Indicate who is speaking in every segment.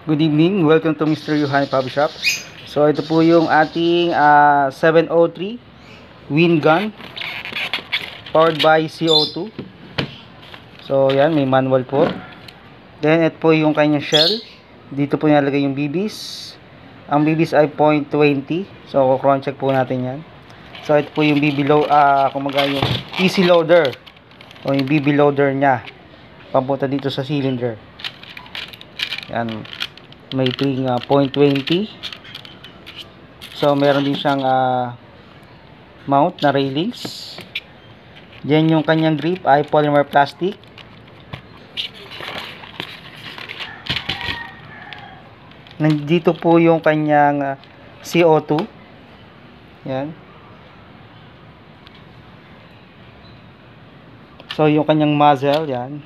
Speaker 1: Good evening, welcome to Mr. Yohani Pub Shop. So ito po yung ating 703 wind gun powered by CO2. So yan, may manual po. Then ito po yung kanyang shell. Dito po nilalagay yung BBs. Ang BBs ay 0.20. So cross check po natin yan. So ito po yung BB load, kumaga yung easy loader o yung BB loader nya papunta dito sa cylinder. Yan, may tuwing 0.20. So meron din siyang mount na railings. Diyan yung kanyang grip ay polymer plastic. Nandito po yung kanyang CO2. Yan. So yung kanyang muzzle, yan.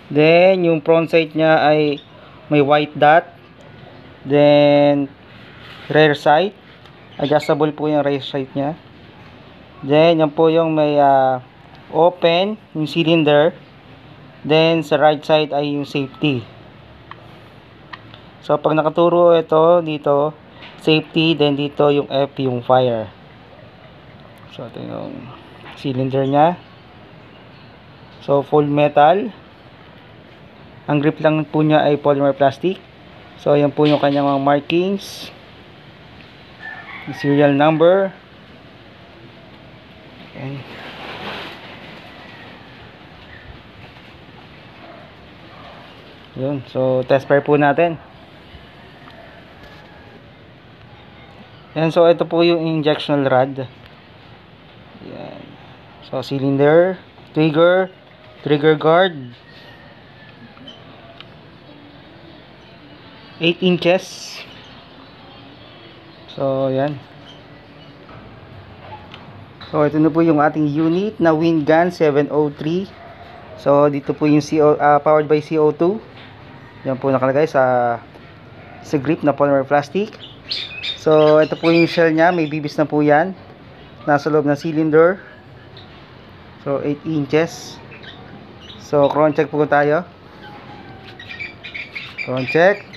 Speaker 1: Then yung front sight niya ay may white dot. Then rear sight, adjustable po yung rear sight niya. Then yan po yung may open yung cylinder. Then sa right side ay yung safety. So pag nakaturo ito dito, safety, then dito yung F yung fire. So ito yung cylinder niya. So full metal. Ang grip lang po niya ay polymer plastic. So ayan po yung kanyang mga markings, serial number. Okay. Yun, so test fire po natin. Yan, so ito po yung injectional rod. Yan. So cylinder, trigger guard, 8 inches. So yan. So ito na po yung ating unit na wind gun 703. So dito po yung powered by CO2. Yan po nakalagay sa grip na polymer plastic. So ito po yung shell nya, may bibis na po yan. Nasa loob ng cylinder. So 8 inches. So cross check po tayo. Cross check.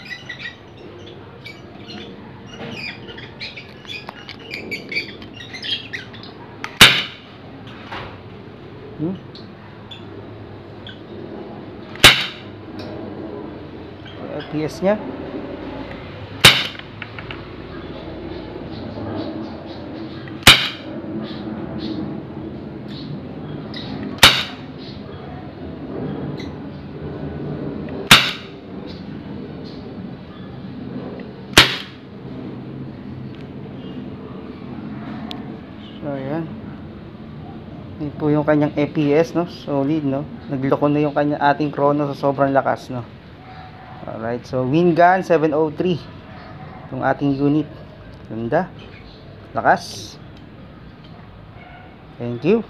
Speaker 1: FPS nya. So ayan. Ito po yung kanyang FPS, no? Solid, no? Nagloko na yung kanyang ating chrono sa sobrang lakas, no? Alright, so wind gun 703 yung ating unit. Ganda. Lakas. Thank you.